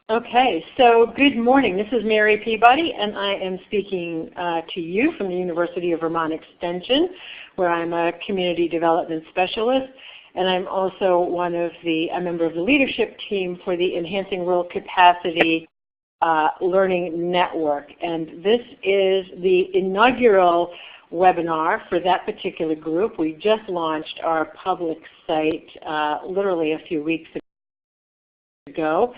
Okay, so good morning. This is Mary Peabody, and I am speaking to you from the University of Vermont Extension, where I'm a community development specialist, and I'm also a member of the leadership team for the Enhancing Rural Capacity Learning Network. And this is the inaugural webinar for that particular group. We just launched our public site literally a few weeks ago.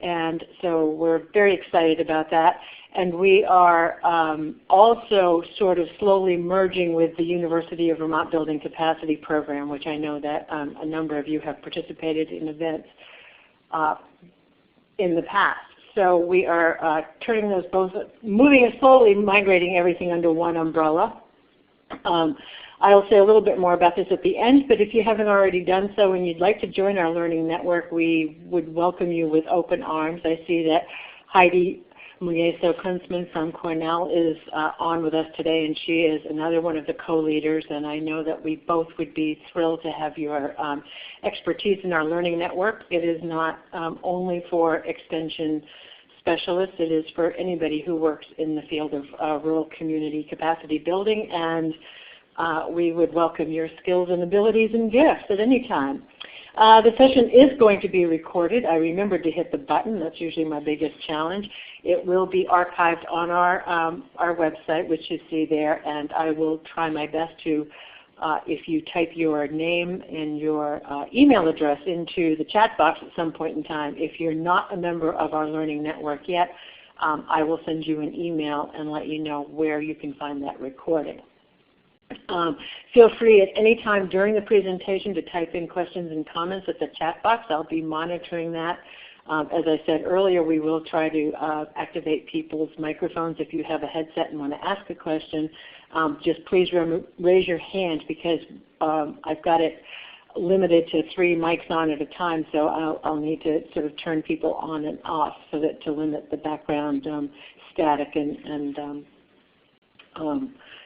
And so we're very excited about that. And we are also sort of slowly merging with the University of Vermont Building Capacity Program, which I know that a number of you have participated in events in the past. So we are turning those both, moving and slowly migrating everything under one umbrella. I'll say a little bit more about this at the end, but if you haven't already done so and you'd like to join our learning network, we would welcome you with open arms. I see that Heidi Muyeso-Kunzman from Cornell is on with us today, and she is another one of the co-leaders, and I know that we both would be thrilled to have your expertise in our learning network. It is not only for extension specialists, it is for anybody who works in the field of rural community capacity building, and we would welcome your skills and abilities and gifts at any time. The session is going to be recorded. I remembered to hit the button. That's usually my biggest challenge. It will be archived on our website, which you see there, and I will try my best to, if you type your name and your email address into the chat box at some point in time, if you're not a member of our learning network yet, I will send you an email and let you know where you can find that recording. Feel free at any time during the presentation to type in questions and comments at the chat box. I'll be monitoring that. As I said earlier, we will try to activate people's microphones. If you have a headset and want to ask a question, just please raise your hand, because I've got it limited to 3 mics on at a time, so I'll need to sort of turn people on and off so that to limit the background static and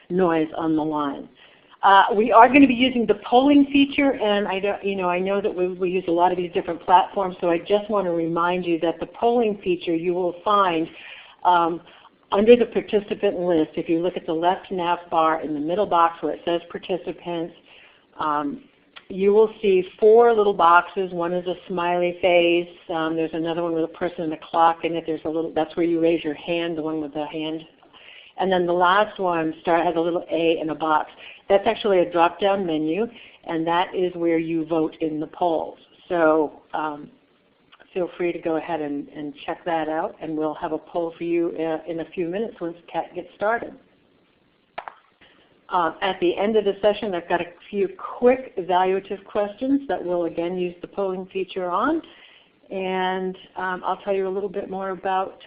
noise on the line. We are going to be using the polling feature, and I know that we use a lot of these different platforms, so I just want to remind you that the polling feature you will find under the participant list. If you look at the left nav bar in the middle box where it says participants, you will see 4 little boxes. One is a smiley face. There's another one with a person and a clock in it. That's where you raise your hand, the one with the hand. And then the last one has a little A in a box. That's actually a drop-down menu, and that is where you vote in the polls. So feel free to go ahead and check that out, and we'll have a poll for you in a few minutes once Kat gets started. At the end of the session, I've got a few quick evaluative questions that we'll again use the polling feature on, and I'll tell you a little bit more about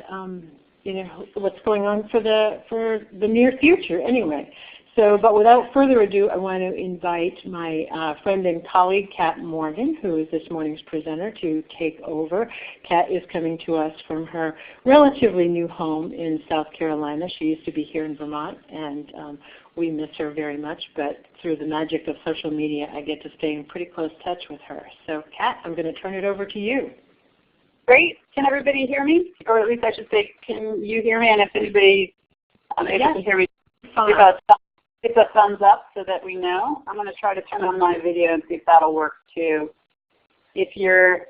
what's going on for the near future anyway. So, but without further ado, I want to invite my friend and colleague, Kat Morgan, who is this morning's presenter, to take over. Kat is coming to us from her relatively new home in South Carolina. She used to be here in Vermont, and we miss her very much, but through the magic of social media, I get to stay in pretty close touch with her. So, Kat, I'm going to turn it over to you. Great. Can everybody hear me? Or at least I should say, can you hear me? And if anybody can hear me, give a thumbs up so that we know. I'm going to try to turn on my video and see if that'll work too. If you're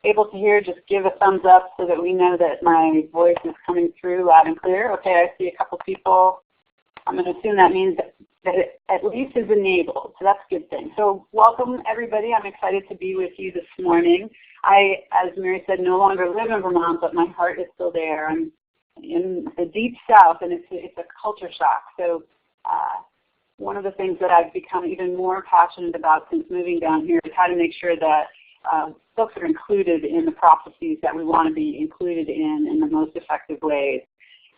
able to hear, just give a thumbs up so that we know that my voice is coming through loud and clear. Okay, I see a couple people. I'm going to assume that means that it at least is enabled, so that's a good thing. So welcome everybody. I'm excited to be with you this morning. I, as Mary said, no longer live in Vermont, but my heart is still there. I'm in the deep south, and it's a culture shock. So one of the things that I've become even more passionate about since moving down here is how to make sure that folks are included in the processes that we want to be included in the most effective ways.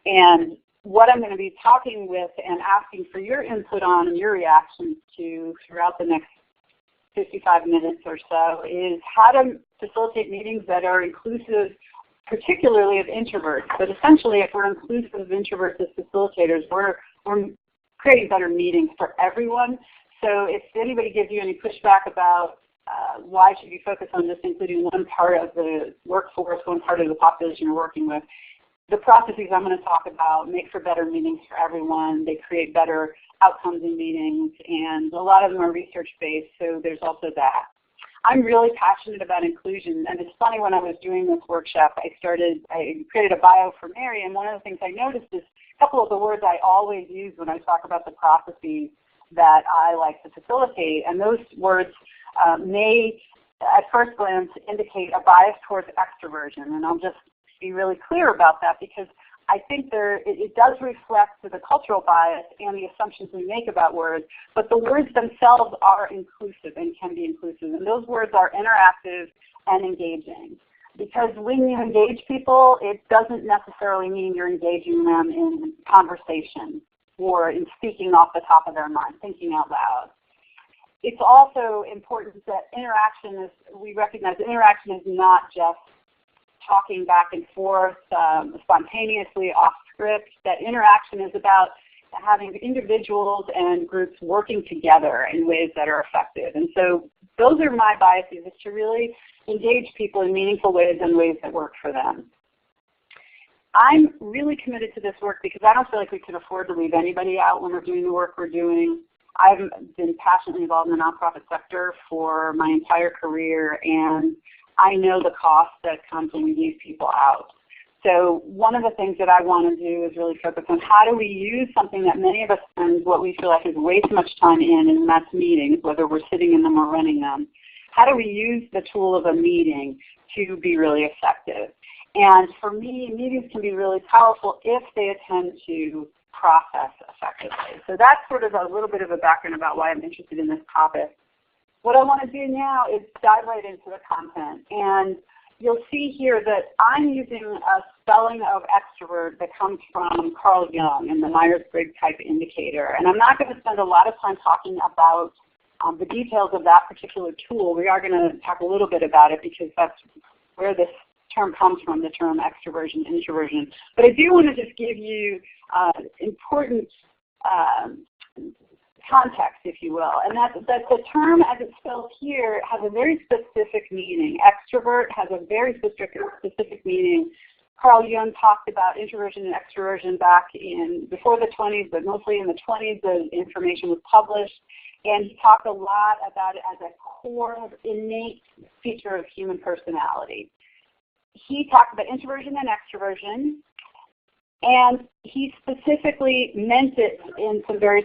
And what I'm going to be talking with and asking for your input on and your reactions to throughout the next 55 minutes or so is how to facilitate meetings that are inclusive, particularly of introverts. But essentially, if we're inclusive of introverts as facilitators, we're creating better meetings for everyone. So if anybody gives you any pushback about why should you focus on just including one part of the workforce, one part of the population you're working with? The processes I'm going to talk about make for better meetings for everyone. They create better outcomes in meetings, and a lot of them are research-based, so there's also that. I'm really passionate about inclusion, and it's funny, when I was doing this workshop, I created a bio for Mary, and one of the things I noticed is a couple of the words I always use when I talk about the processes that I like to facilitate, and those words may, at first glance, indicate a bias towards extroversion, and I'll just be really clear about that, because I think it does reflect the cultural bias and the assumptions we make about words, but the words themselves are inclusive and can be inclusive, and those words are interactive and engaging. Because when you engage people, it doesn't necessarily mean you're engaging them in conversation or in speaking off the top of their mind, thinking out loud. It's also important that we recognize that interaction is not just talking back and forth spontaneously off script, that interaction is about having individuals and groups working together in ways that are effective. And so those are my biases, is to really engage people in meaningful ways and ways that work for them. I'm really committed to this work because I don't feel like we can afford to leave anybody out when we're doing the work we're doing. I've been passionately involved in the nonprofit sector for my entire career, and I know the cost that comes when we leave people out. So one of the things that I want to do is really focus on how do we use something that many of us spend what we feel like is way too much time in, and that's meetings, whether we're sitting in them or running them. How do we use the tool of a meeting to be really effective? And for me, meetings can be really powerful if they attend to process effectively. So that's sort of a little bit of a background about why I'm interested in this topic. What I want to do now is dive right into the content. And you'll see here that I'm using a spelling of extrovert that comes from Carl Jung and the Myers-Briggs type indicator. And I'm not going to spend a lot of time talking about the details of that particular tool. We are going to talk a little bit about it because that's where this term comes from, the term extroversion, introversion. But I do want to just give you important context, if you will, and that the term as it's spelled here has a very specific meaning. Extrovert has a very specific meaning. Carl Jung talked about introversion and extroversion back before the 20s, but mostly in the 20s the information was published, and he talked a lot about it as a core, innate feature of human personality. He talked about introversion and extroversion, and he specifically meant it in some very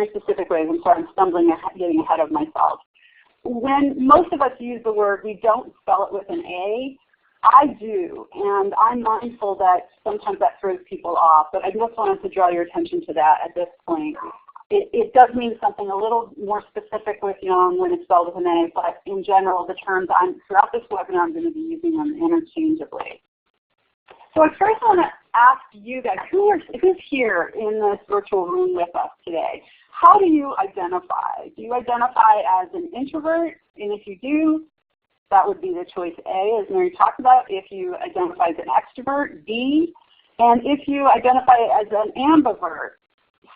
specific ways. I'm sorry, I'm stumbling, getting ahead of myself. When most of us use the word, we don't spell it with an A. I do, and I'm mindful that sometimes that throws people off, but I just wanted to draw your attention to that at this point. It does mean something a little more specific with Jung when it's spelled with an A, but in general, the terms throughout this webinar, I'm going to be using them interchangeably. So I first want to ask you guys, who's here in this virtual room with us today? How do you identify? Do you identify as an introvert? And if you do, that would be the choice A, as Mary talked about. If you identify as an extrovert, B. And if you identify as an ambivert,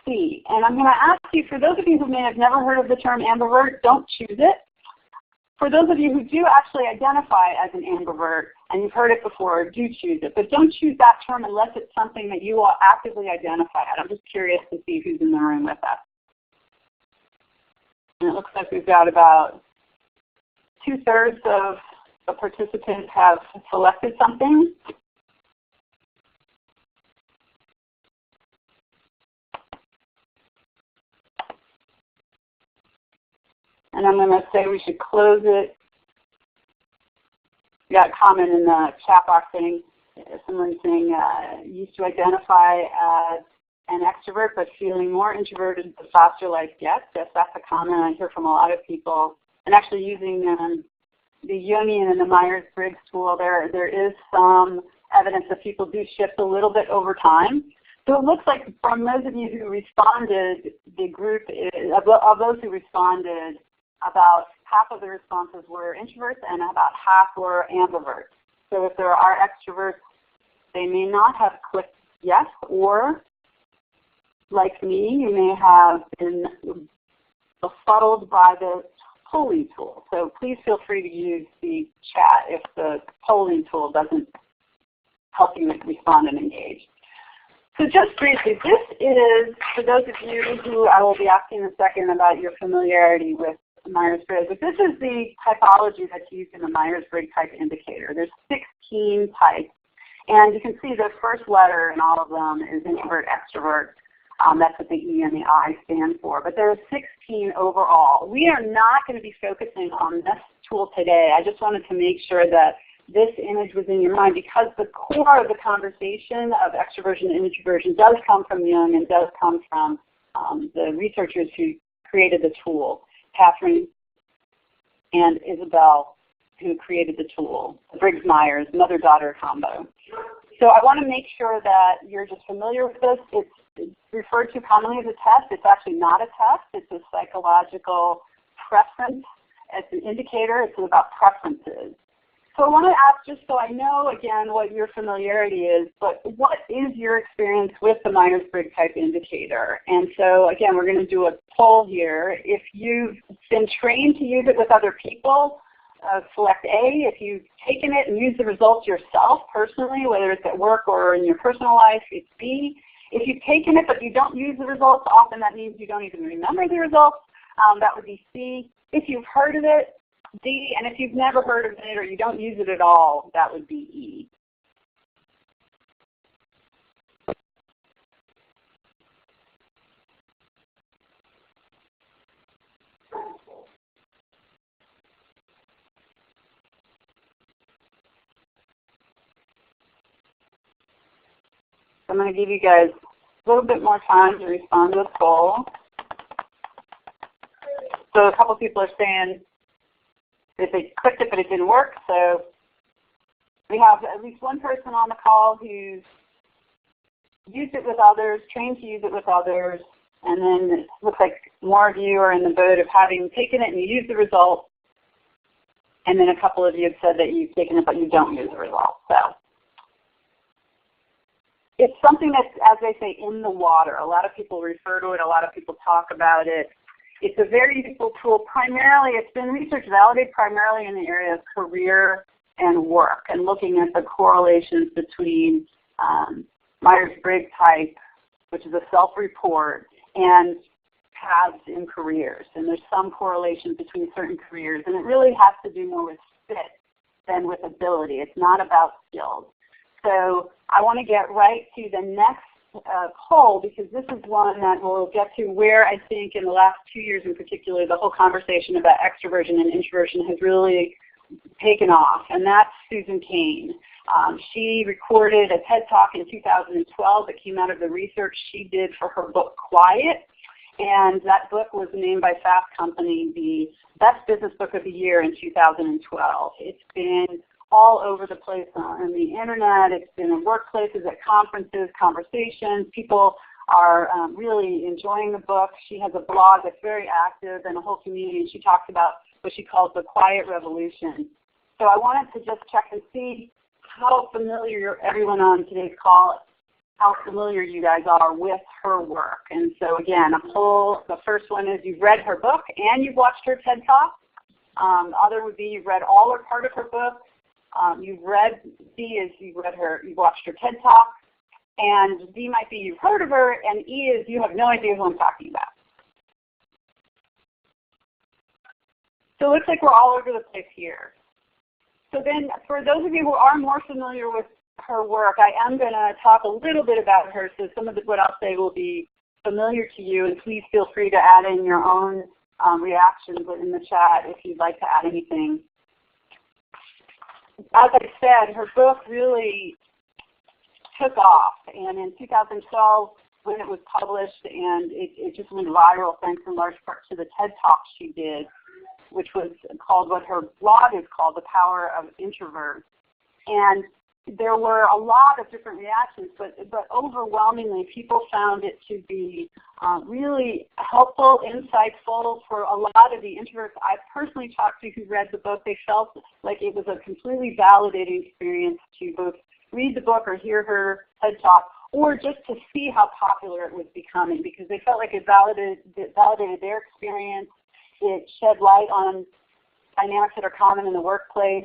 C. And I'm going to ask you, for those of you who may have never heard of the term ambivert, don't choose it. For those of you who do actually identify as an ambivert, and you've heard it before, do choose it. But don't choose that term unless it's something that you will actively identify at. I'm just curious to see who's in the room with us. And it looks like we've got about 2/3 of the participants have selected something. And I'm going to say we should close it. We got a comment in the chat box saying, someone saying, used to identify as an extrovert, but feeling more introverted the faster life gets. Yes, that's a comment I hear from a lot of people. And actually using the Jungian and the Myers-Briggs tool, there is some evidence that people do shift a little bit over time. So it looks like from those of you who responded, the group of those who responded, about half of the responses were introverts and about half were ambiverts. So if there are extroverts, they may not have clicked yes, or like me, you may have been befuddled by the polling tool. So please feel free to use the chat if the polling tool doesn't help you respond and engage. So just briefly, this is, for those of you who I will be asking in a second about your familiarity with Myers-Briggs, but this is the typology that's used in the Myers-Briggs type indicator. There's 16 types, and you can see the first letter in all of them is introvert, extrovert. That's what the E and the I stand for. But there are 16 overall. We are not going to be focusing on this tool today. I just wanted to make sure that this image was in your mind because the core of the conversation of extroversion and introversion does come from Jung and does come from the researchers who created the tool, Catherine and Isabel, who created the tool, Briggs-Myers, mother-daughter combo. So I want to make sure that you're just familiar with this. It's referred to commonly as a test. It's actually not a test. It's a psychological preference. It's an indicator. It's about preferences. So I want to ask, just so I know, again, what your familiarity is, but what is your experience with the Myers-Briggs type indicator? And so, again, we're going to do a poll here. If you've been trained to use it with other people, select A. If you've taken it and used the results yourself personally, whether it's at work or in your personal life, it's B. If you've taken it but you don't use the results, often that means you don't even remember the results. That would be C. If you've heard of it, D, and if you've never heard of it or you don't use it at all, that would be E. I'm going to give you guys a little bit more time to respond to the poll. So a couple people are saying that they clicked it but it didn't work. So we have at least one person on the call who's used it with others, trained to use it with others, and then it looks like more of you are in the boat of having taken it and you used the results, and then a couple of you have said that you've taken it but you don't use the results. So it's something that's, as they say, in the water. A lot of people refer to it. A lot of people talk about it. It's a very useful tool. Primarily, it's been research validated primarily in the area of career and work and looking at the correlations between Myers-Briggs type, which is a self-report, and paths in careers. And there's some correlation between certain careers. And it really has to do more with fit than with ability. It's not about skills. So I want to get right to the next poll because this is one that we'll get to where I think in the last 2 years in particular the whole conversation about extroversion and introversion has really taken off, and that's Susan Cain. She recorded a TED Talk in 2012 that came out of the research she did for her book Quiet, and that book was named by Fast Company the best business book of the year in 2012. It's been all over the place on the internet. It's been in workplaces, at conferences, conversations. People are really enjoying the book. She has a blog that's very active and a whole community, and she talks about what she calls the quiet revolution. So I wanted to just check and see how familiar everyone on today's call, how familiar you guys are with her work. And so again, a poll, the first one is you've read her book and you've watched her TED Talk. Other would be you've read all or part of her book. You've read, C is you've watched her TED Talk, and D might be you've heard of her, and E is you have no idea who I'm talking about. So it looks like we're all over the place here. So then for those of you who are more familiar with her work, I am going to talk a little bit about her, so some of what I'll say will be familiar to you, and please feel free to add in your own reactions in the chat if you'd like to add anything. As I said, her book really took off, and in 2012 when it was published, and it just went viral thanks in large part to the TED Talk she did, which was called, what her blog is called, The Power of Introverts. And there were a lot of different reactions, but overwhelmingly people found it to be really helpful, insightful for a lot of the introverts I've personally talked to who read the book. They felt like it was a completely validating experience to both read the book or hear her TED Talk, or just to see how popular it was becoming, because they felt like it validated their experience, it shed light on dynamics that are common in the workplace.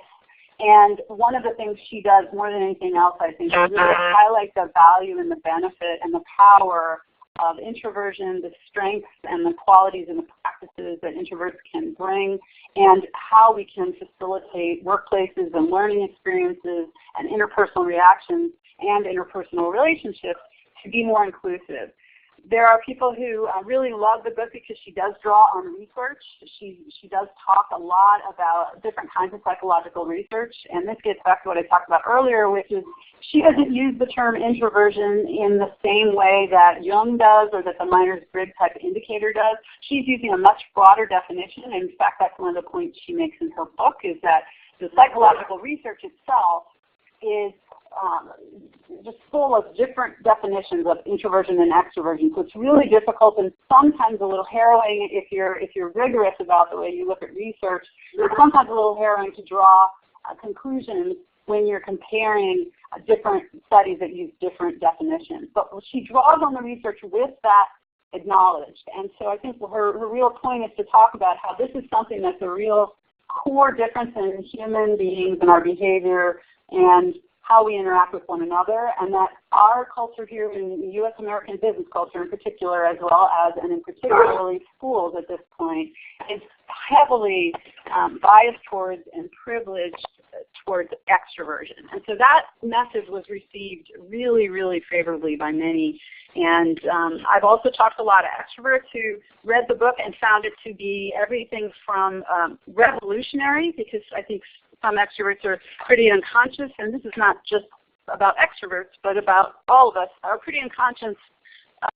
And one of the things she does more than anything else, I think, is really highlight the value and the benefit and the power of introversion, the strengths and the qualities and the practices that introverts can bring, and how we can facilitate workplaces and learning experiences and interpersonal reactions and interpersonal relationships to be more inclusive. There are people who really love the book because she does draw on research. She does talk a lot about different kinds of psychological research, and this gets back to what I talked about earlier, which is she doesn't use the term introversion in the same way that Jung does or that the Myers-Briggs type indicator does. She's using a much broader definition. In fact, that's one of the points she makes in her book, is that the psychological research itself is just full of different definitions of introversion and extroversion. So it's really difficult and sometimes a little harrowing if you're rigorous about the way you look at research. It's sometimes a little harrowing to draw conclusions when you're comparing different studies that use different definitions. But she draws on the research with that acknowledged. And so I think her real point is to talk about how this is something that's a real core difference in human beings and our behavior and how we interact with one another, and that our culture here in U.S. American business culture in particular, as well as, and in particularly schools at this point, is heavily biased towards and privileged towards extroversion. And so that message was received really, really favorably by many. And I've also talked to a lot of extroverts who read the book and found it to be everything from revolutionary, because I think some extroverts are pretty unconscious, and this is not just about extroverts, but about all of us, are pretty unconscious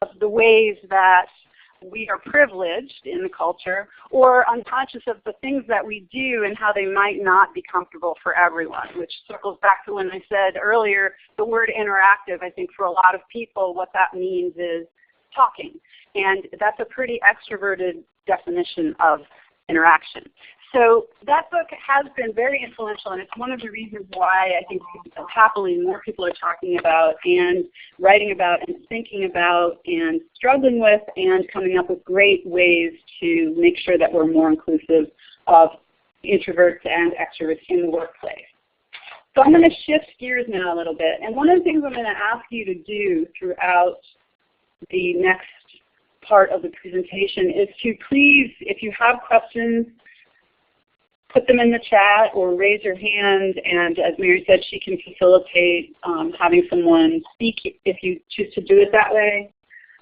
of the ways that we are privileged in the culture, or unconscious of the things that we do and how they might not be comfortable for everyone, which circles back to when I said earlier the word interactive. I think for a lot of people what that means is talking, and that's a pretty extroverted definition of interaction. So that book has been very influential, and it's one of the reasons why I think happily more people are talking about and writing about and thinking about and struggling with and coming up with great ways to make sure that we're more inclusive of introverts and extroverts in the workplace. So I'm going to shift gears now a little bit, and one of the things I'm going to ask you to do throughout the next part of the presentation is to please, if you have questions, put them in the chat or raise your hand, and as Mary said, she can facilitate having someone speak if you choose to do it that way.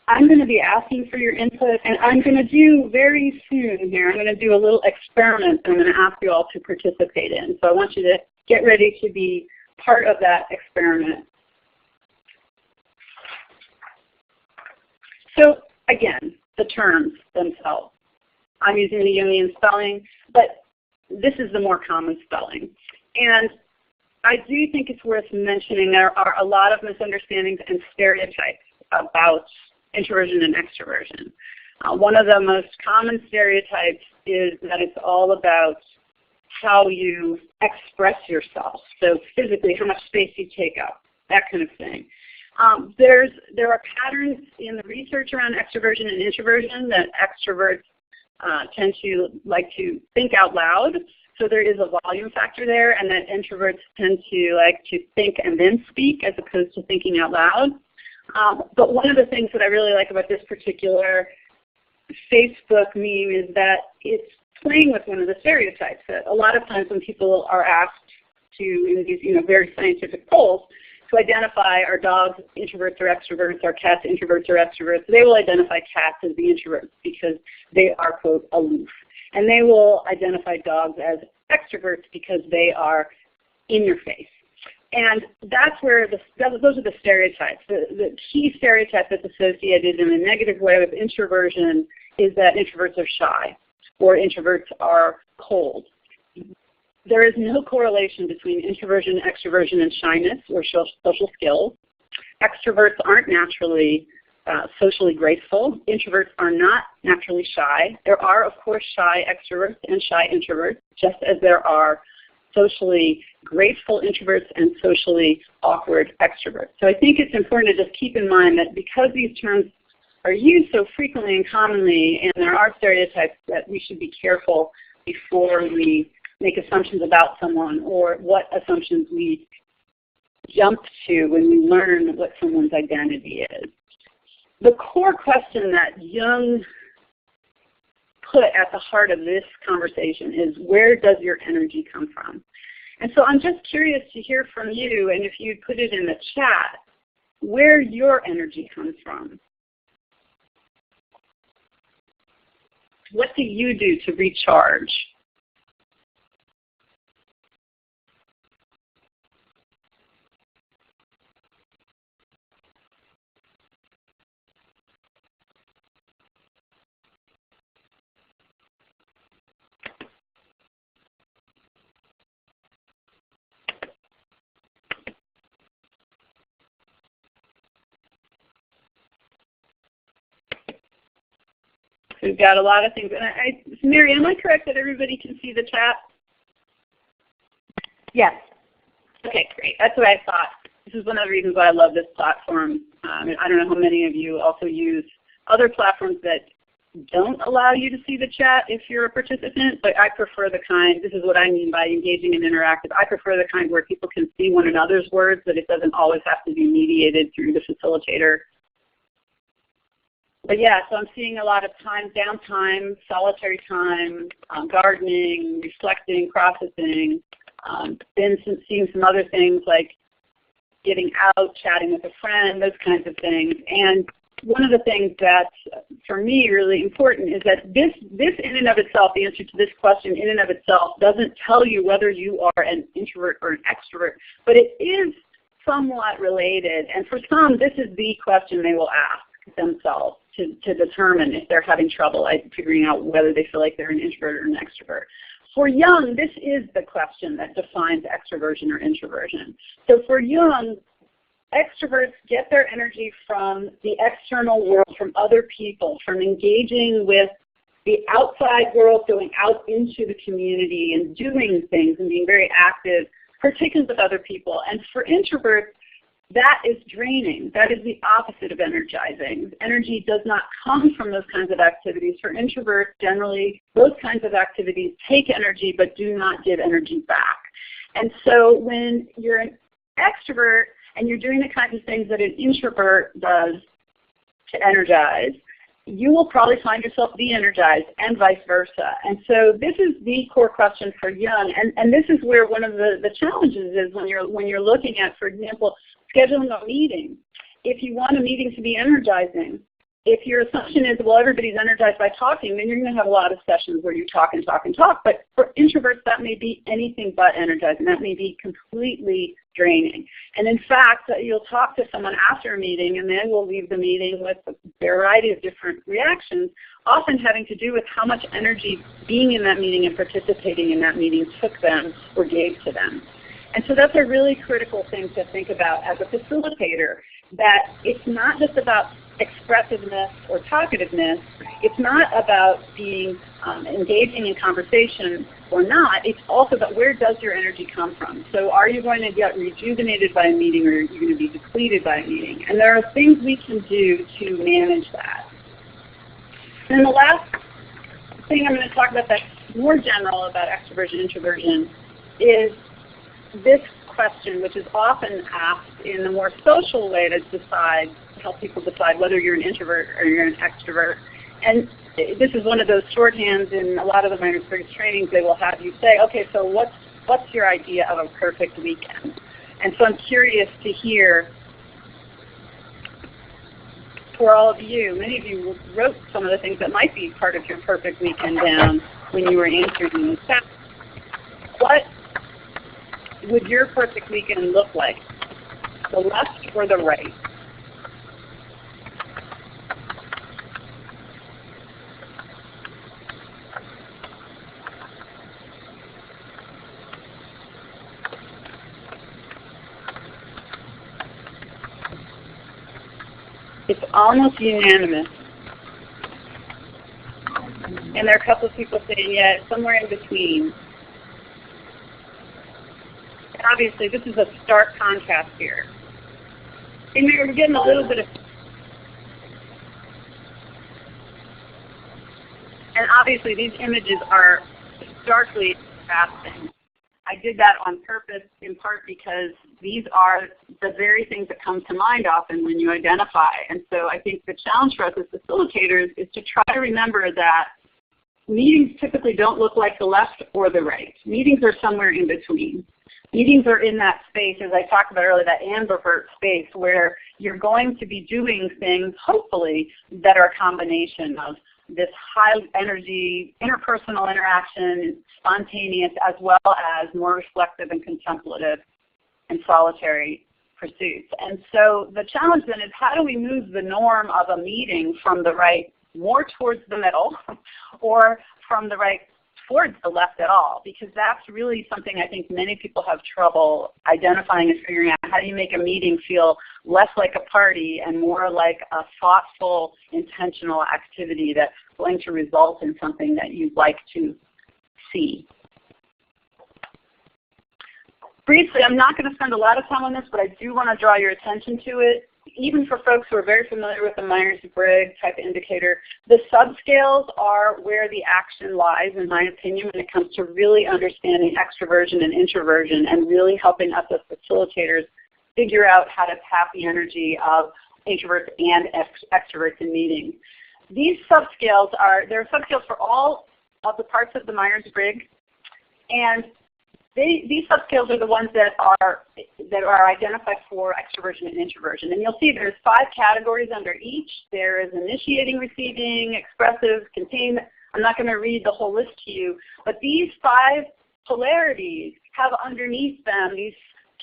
I'm going to be asking for your input, and I'm going to do very soon here, I'm going to do a little experiment I'm going to ask you all to participate in. So I want you to get ready to be part of that experiment. So again, the terms themselves. I'm using the Jungian spelling, but this is the more common spelling. And I do think it's worth mentioning there are a lot of misunderstandings and stereotypes about introversion and extroversion. One of the most common stereotypes is that it's all about how you express yourself. So physically, how much space you take up, that kind of thing. There are patterns in the research around extroversion and introversion that extroverts tend to like to think out loud, so there is a volume factor there, and that introverts tend to like to think and then speak as opposed to thinking out loud. But one of the things that I really like about this particular Facebook meme is that it's playing with one of the stereotypes that a lot of times when people are asked to, in these very scientific polls, to identify are dogs introverts or extroverts, are cats introverts or extroverts, they will identify cats as the introverts because they are, quote, aloof. And they will identify dogs as extroverts because they are in your face. And that's where those are the stereotypes. The key stereotype that's associated in a negative way with introversion is that introverts are shy or introverts are cold. There is no correlation between introversion, extroversion, and shyness or social skills. Extroverts aren't naturally socially graceful. Introverts are not naturally shy. There are, of course, shy extroverts and shy introverts, just as there are socially graceful introverts and socially awkward extroverts. So I think it's important to just keep in mind that because these terms are used so frequently and commonly, and there are stereotypes that we should be careful before we make assumptions about someone, or what assumptions we jump to when we learn what someone's identity is. The core question that Jung put at the heart of this conversation is, where does your energy come from? And so I'm just curious to hear from you, and if you'd put it in the chat, where your energy comes from. What do you do to recharge? We've got a lot of things. And Mary, am I correct that everybody can see the chat? Yes. Okay, great. That's what I thought. This is one of the reasons why I love this platform. I don't know how many of you also use other platforms that don't allow you to see the chat if you're a participant, but I prefer the kind, this is what I mean by engaging and interactive, I prefer the kind where people can see one another's words, but it doesn't always have to be mediated through the facilitator. But yeah, so I'm seeing a lot of time, downtime, solitary time, gardening, reflecting, processing. Been seeing some other things like getting out, chatting with a friend, those kinds of things. And one of the things that's, for me, really important is that this in and of itself, the answer to this question in and of itself doesn't tell you whether you are an introvert or an extrovert, but it is somewhat related. And for some, this is the question they will ask themselves to determine if they're having trouble figuring out whether they feel like they're an introvert or an extrovert. For Jung, this is the question that defines extroversion or introversion. So for Jung, extroverts get their energy from the external world, from other people, from engaging with the outside world, going out into the community and doing things and being very active, particularly with other people. And for introverts, that is draining. That is the opposite of energizing. Energy does not come from those kinds of activities. For introverts, generally, those kinds of activities take energy but do not give energy back. And so when you're an extrovert and you're doing the kinds of things that an introvert does to energize, you will probably find yourself de-energized and vice versa. And so this is the core question for Jung. And this is where one of the challenges is when you're looking at, for example, scheduling a meeting. If you want a meeting to be energizing, if your assumption is, well, everybody's energized by talking, then you're going to have a lot of sessions where you talk and talk and talk. But for introverts, that may be anything but energizing. That may be completely draining. And in fact, you'll talk to someone after a meeting, and then we'll leave the meeting with a variety of different reactions, often having to do with how much energy being in that meeting and participating in that meeting took them or gave to them. And so that's a really critical thing to think about as a facilitator, that it's not just about expressiveness or talkativeness. It's not about being engaging in conversation or not. It's also about, where does your energy come from? So are you going to get rejuvenated by a meeting, or are you going to be depleted by a meeting? And there are things we can do to manage that. And the last thing I'm going to talk about that's more general about extroversion, introversion, is this question, which is often asked in the more social way to help people decide whether you're an introvert or you're an extrovert. And this is one of those shorthands in a lot of the Myers-Briggs trainings. They will have you say, okay, so what's your idea of a perfect weekend? And so I'm curious to hear, for all of you, many of you wrote some of the things that might be part of your perfect weekend down when you were answering these questions. What would your perfect weekend look like? The left or the right? It's almost unanimous. And there are a couple of people saying, yeah, it's somewhere in between. Obviously, this is a stark contrast here. And we're getting a little bit of, obviously these images are starkly contrasting. I did that on purpose, in part because these are the very things that come to mind often when you identify. And so I think the challenge for us as facilitators is to try to remember that meetings typically don't look like the left or the right. Meetings are somewhere in between. Meetings are in that space, as I talked about earlier, that ambivert space where you're going to be doing things, hopefully, that are a combination of this high energy, interpersonal interaction, spontaneous, as well as more reflective and contemplative and solitary pursuits. And so the challenge then is how do we move the norm of a meeting from the right more towards the middle or from the right towards the left at all, because that's really something I think many people have trouble identifying and figuring out. How do you make a meeting feel less like a party and more like a thoughtful, intentional activity that's going to result in something that you'd like to see? Briefly, I'm not going to spend a lot of time on this, but I do want to draw your attention to it. Even for folks who are very familiar with the Myers-Briggs type indicator, the subscales are where the action lies, in my opinion, when it comes to really understanding extroversion and introversion and really helping us as facilitators figure out how to tap the energy of introverts and extroverts in meetings. These subscales there are subscales for all of the parts of the Myers-Briggs, and these subscales are the ones that are identified for extroversion and introversion. And you'll see there's 5 categories under each. There is initiating, receiving, expressive, contained. I'm not going to read the whole list to you, but these 5 polarities have underneath them these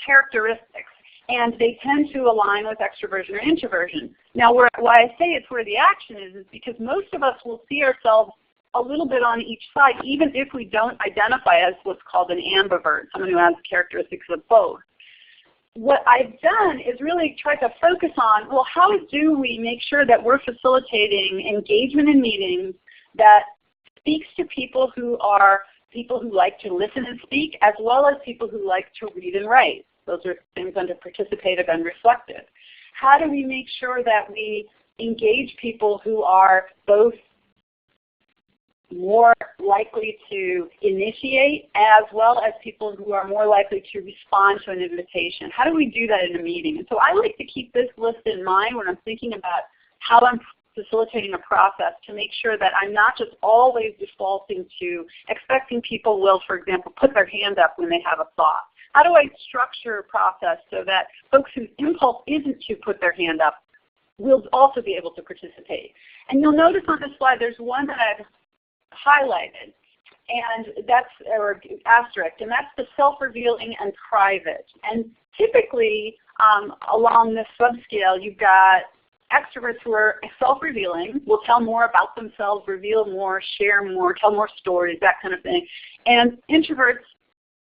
characteristics, and they tend to align with extroversion or introversion. Now, why I say it's where the action is because most of us will see ourselves a little bit on each side, even if we don't identify as what's called an ambivert, someone who has characteristics of both. What I've done is really try to focus on, well, how do we make sure that we're facilitating engagement in meetings that speaks to people who like to listen and speak, as well as people who like to read and write. Those are things under participative and reflective. How do we make sure that we engage people who are both more likely to initiate, as well as people who are more likely to respond to an invitation? How do we do that in a meeting? And so I like to keep this list in mind when I'm thinking about how I'm facilitating a process, to make sure that I'm not just always defaulting to expecting people will, for example, put their hand up when they have a thought. How do I structure a process so that folks whose impulse isn't to put their hand up will also be able to participate? And you'll notice on this slide there's one that I've highlighted, and that's, or asterisk, and that's the self-revealing and private. And typically along this subscale, you've got extroverts who are self-revealing, will tell more about themselves, reveal more, share more, tell more stories, that kind of thing. And introverts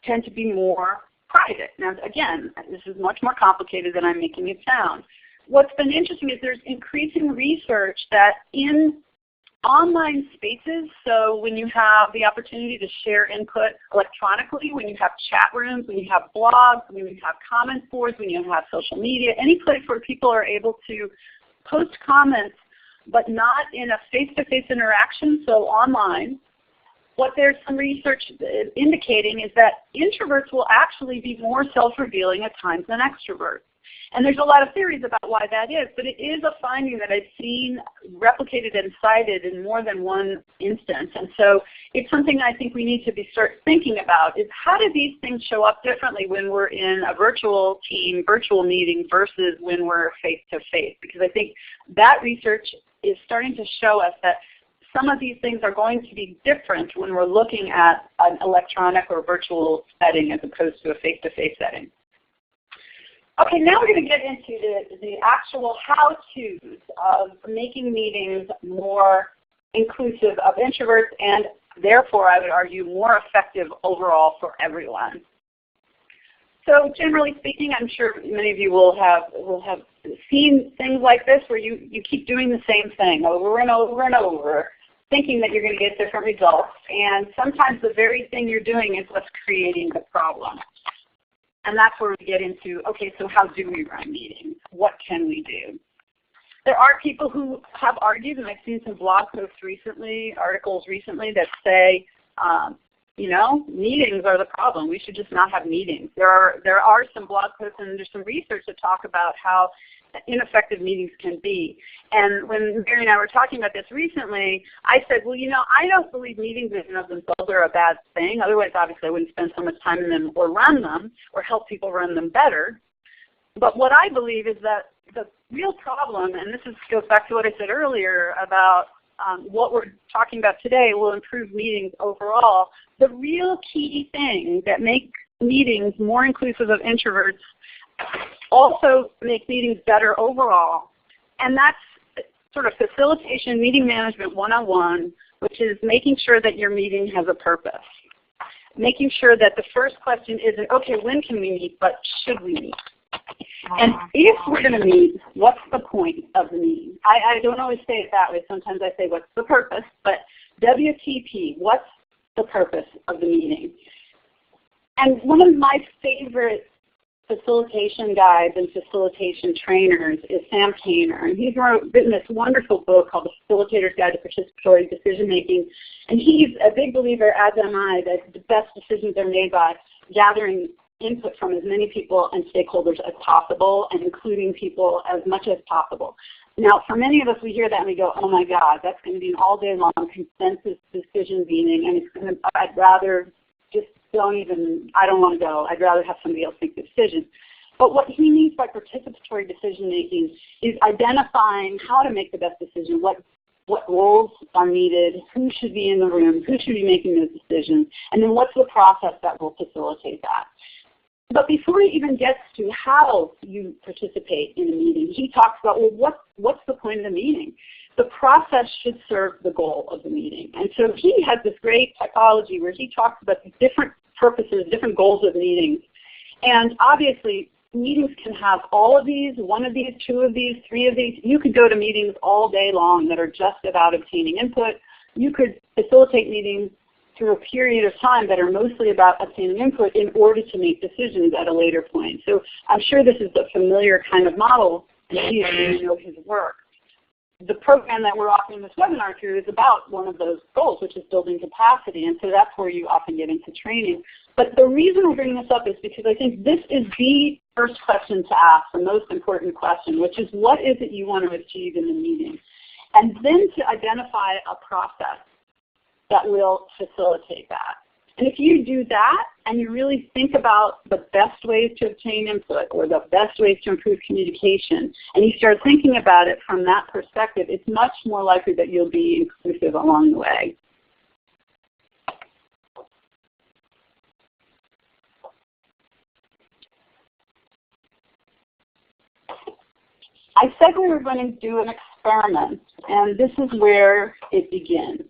tend to be more private. Now again, this is much more complicated than I'm making it sound. What's been interesting is there's increasing research that in online spaces, so when you have the opportunity to share input electronically, when you have chat rooms, when you have blogs, when you have comment boards, when you have social media, any place where people are able to post comments but not in a face-to-face interaction, so online, what there's some research indicating is that introverts will actually be more self-revealing at times than extroverts. And there's a lot of theories about why that is, but it is a finding that I've seen replicated and cited in more than one instance. And so it's something I think we need to start thinking about, is how do these things show up differently when we're in a virtual team, virtual meeting, versus when we're face-to-face? Because I think that research is starting to show us that some of these things are going to be different when we're looking at an electronic or virtual setting as opposed to a face-to-face setting. Okay, now we're going to get into the actual how-tos of making meetings more inclusive of introverts and therefore, I would argue, more effective overall for everyone. So generally speaking, I'm sure many of you will have seen things like this where you keep doing the same thing over and over and over, thinking that you're going to get different results. And sometimes the very thing you're doing is what's creating the problem. And that's where we get into, okay, so how do we run meetings? What can we do? There are people who have argued, and I've seen some blog posts recently, articles recently that say, you know, meetings are the problem. We should just not have meetings. There are some blog posts and there's some research that talk about how ineffective meetings can be. And when Mary and I were talking about this recently, I said, well, you know, I don't believe meetings in and of themselves are a bad thing. Otherwise, obviously, I wouldn't spend so much time in them or run them or help people run them better. But what I believe is that the real problem, and this goes back to what I said earlier about what we're talking about today will improve meetings overall. The real key thing that makes meetings more inclusive of introverts also make meetings better overall. And that's sort of facilitation, meeting management 101, which is making sure that your meeting has a purpose. Making sure that the first question isn't, okay, when can we meet, but should we meet? And if we're going to meet, what's the point of the meeting? I don't always say it that way. Sometimes I say, what's the purpose? But WTP, what's the purpose of the meeting? And one of my favorite facilitation guides and facilitation trainers is Sam Kainer. And he's written this wonderful book called The Facilitator's Guide to Participatory Decision Making. And he's a big believer, as am I, that the best decisions are made by gathering input from as many people and stakeholders as possible and including people as much as possible. Now, for many of us, we hear that and we go, oh my God, that's going to be an all day long consensus decision meeting, and it's going to, I'd rather just I don't want to go. I'd rather have somebody else make the decision. But what he means by participatory decision making is identifying how to make the best decision, what roles are needed, who should be in the room, who should be making those decisions, and then what's the process that will facilitate that. But before he even gets to how you participate in a meeting, he talks about, well, what's the point of the meeting? The process should serve the goal of the meeting. And so he has this great typology where he talks about the different purposes, different goals of meetings. And obviously, meetings can have all of these, one of these, two of these, three of these. You could go to meetings all day long that are just about obtaining input. You could facilitate meetings through a period of time that are mostly about obtaining input in order to make decisions at a later point. So I'm sure this is a familiar kind of model, and you know his work. The program that we're offering this webinar through is about one of those goals, which is building capacity, and so that's where you often get into training. But the reason we're bringing this up is because I think this is the first question to ask, the most important question, which is what is it you want to achieve in the meeting? And then to identify a process that will facilitate that. And if you do that and you really think about the best ways to obtain input or the best ways to improve communication, and you start thinking about it from that perspective, it's much more likely that you'll be inclusive along the way. I said we were going to do an experiment, and this is where it begins.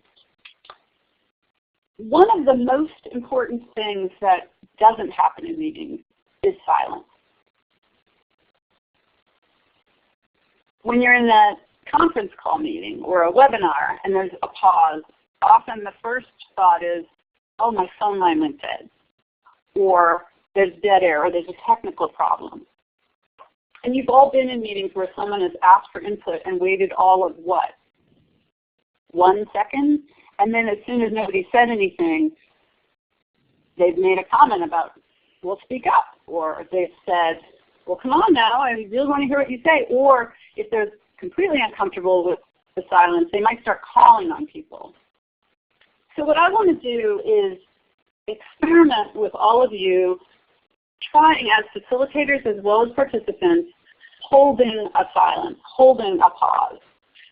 One of the most important things that doesn't happen in meetings is silence. When you're in a conference call meeting or a webinar and there's a pause, often the first thought is, oh, my phone line went dead, or there's dead air, or there's a technical problem. And you've all been in meetings where someone has asked for input and waited all of what? 1 second? And then as soon as nobody said anything, they've made a comment about, well, speak up. Or they've said, well, come on now, I really want to hear what you say. Or if they're completely uncomfortable with the silence, they might start calling on people. So what I want to do is experiment with all of you, trying as facilitators as well as participants, holding a silence, holding a pause.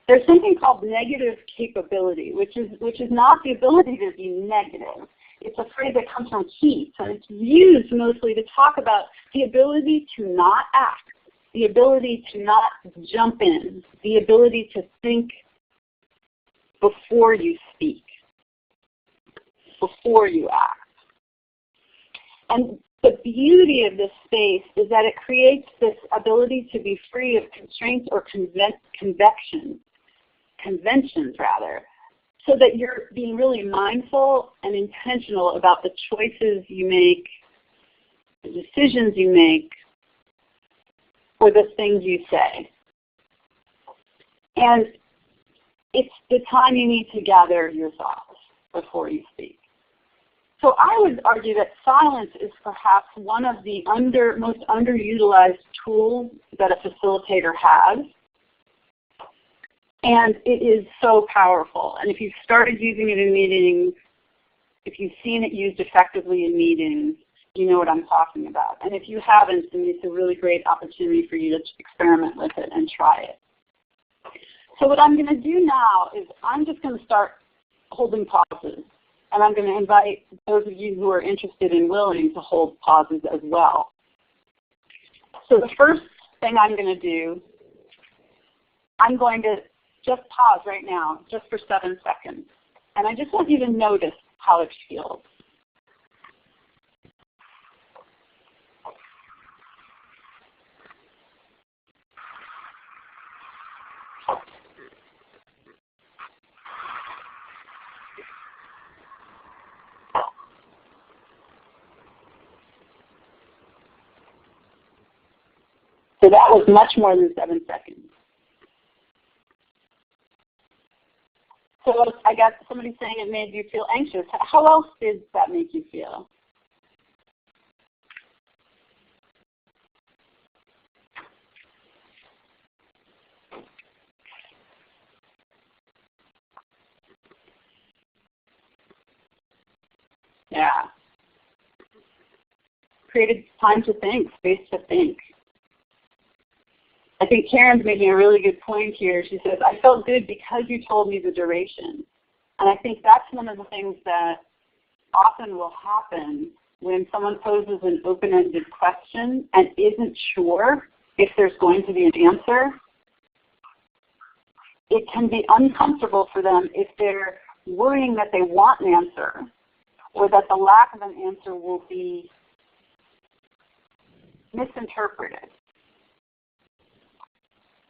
There's something called negative capability, which is not the ability to be negative. It's a phrase that comes from Keats, and it's used mostly to talk about the ability to not act, the ability to not jump in, the ability to think before you speak, before you act. And the beauty of this space is that it creates this ability to be free of constraints or conventions rather, so that you're being really mindful and intentional about the choices you make, the decisions you make, or the things you say. And it's the time you need to gather your thoughts before you speak. So I would argue that silence is perhaps one of the most underutilized tools that a facilitator has. And it is so powerful. And if you've started using it in meetings, if you've seen it used effectively in meetings, you know what I'm talking about. And if you haven't, then it's a really great opportunity for you to experiment with it and try it. So what I'm going to do now is I'm just going to start holding pauses. And I'm going to invite those of you who are interested and willing to hold pauses as well. So the first thing I'm going to do, I'm going to just pause right now, just for 7 seconds. And I just want you to notice how it feels. So that was much more than 7 seconds. So I got somebody saying it made you feel anxious. How else did that make you feel? Yeah. Created time to think, space to think. I think Karen's making a really good point here. She says, I felt good because you told me the duration. And I think that's one of the things that often will happen when someone poses an open-ended question and isn't sure if there's going to be an answer. It can be uncomfortable for them if they're worrying that they want an answer or that the lack of an answer will be misinterpreted.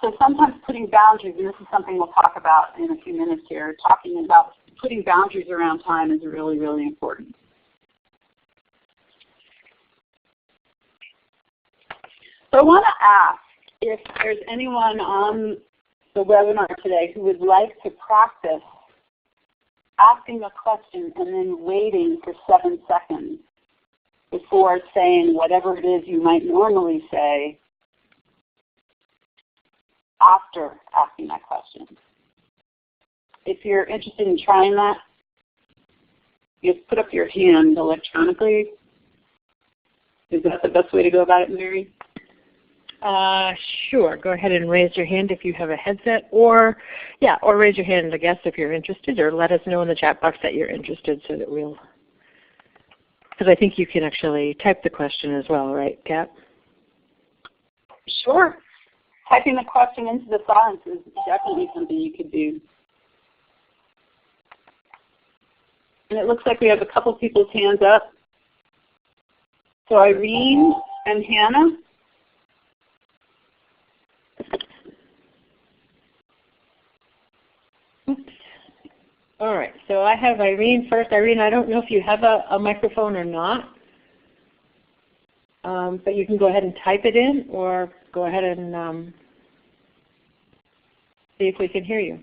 So sometimes putting boundaries, and this is something we'll talk about in a few minutes here, talking about putting boundaries around time is really, really important. So I want to ask if there's anyone on the webinar today who would like to practice asking a question and then waiting for 7 seconds before saying whatever it is you might normally say after asking that question. If you're interested in trying that, just put up your hand electronically. Is that the best way to go about it, Mary? Sure. Go ahead and raise your hand if you have a headset, or raise your hand, I guess, if you're interested, or let us know in the chat box that you're interested so that we'll, because I think you can actually type the question as well, right, Kat? Sure. Typing the question into the silence is definitely something you could do. And it looks like we have a couple people's hands up. So Irene and Hannah. All right, so I have Irene first. Irene, I don't know if you have a microphone or not, but you can go ahead and type it in or go ahead and see if we can hear you.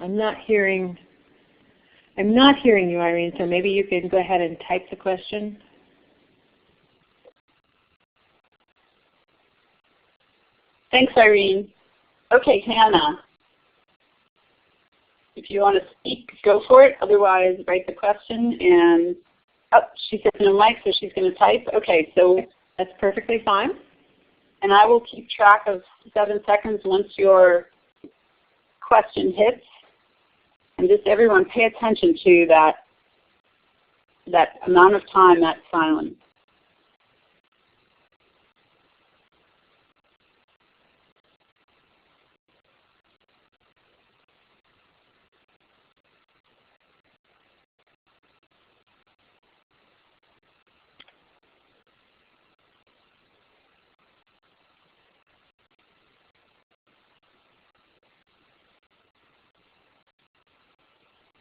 I'm not hearing you, Irene, so maybe you can go ahead and type the question. Thanks, Irene. Okay, Hannah. If you want to speak, go for it. Otherwise, write the question. And she says no mic, so she's going to type. Okay, so that's perfectly fine. And I will keep track of 7 seconds once your question hits. And just everyone pay attention to that amount of time, that silence.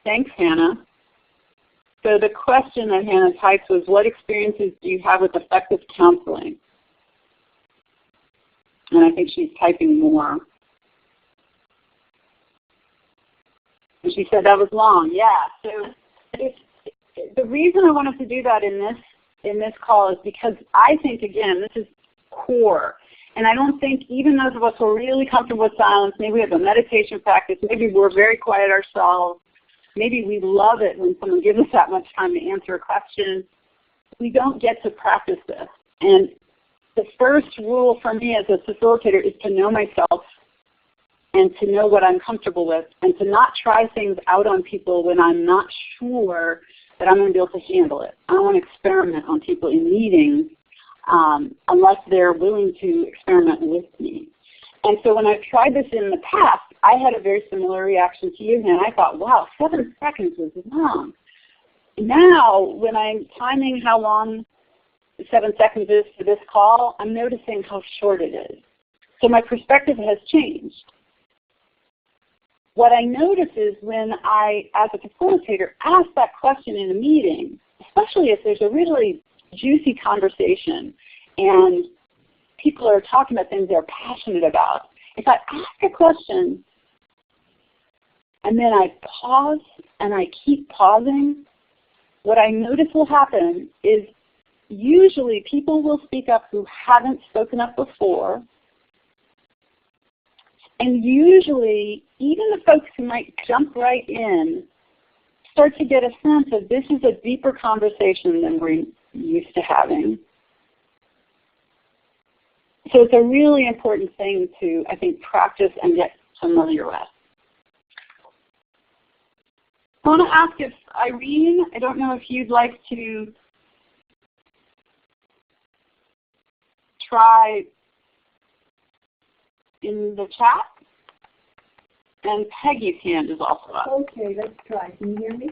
Thanks, Hannah. So the question that Hannah typed was, what experiences do you have with effective counseling? And I think she's typing more. And she said that was long. Yeah. So the reason I wanted to do that in this call is because I think, again, this is core. And I don't think even those of us who are really comfortable with silence, maybe we have a meditation practice, maybe we're very quiet ourselves, maybe we love it when someone gives us that much time to answer a question, we don't get to practice this. And the first rule for me as a facilitator is to know myself and to know what I'm comfortable with and to not try things out on people when I'm not sure that I'm going to be able to handle it. I don't want to experiment on people in meetings unless they're willing to experiment with me. And so when I've tried this in the past, I had a very similar reaction to you, and I thought, wow, 7 seconds is long. Now, when I'm timing how long 7 seconds is for this call, I'm noticing how short it is. So my perspective has changed. What I notice is when I, as a facilitator, ask that question in a meeting, especially if there's a really juicy conversation and people are talking about things they're passionate about, if I ask a question and then I pause and I keep pausing, what I notice will happen is usually people will speak up who haven't spoken up before. And usually, even the folks who might jump right in start to get a sense of this is a deeper conversation than we're used to having. So it's a really important thing to, I think, practice and get familiar with. I want to ask if Irene, I don't know if you'd like to try in the chat. And Peggy's hand is also up. Okay, let's try. Can you hear me?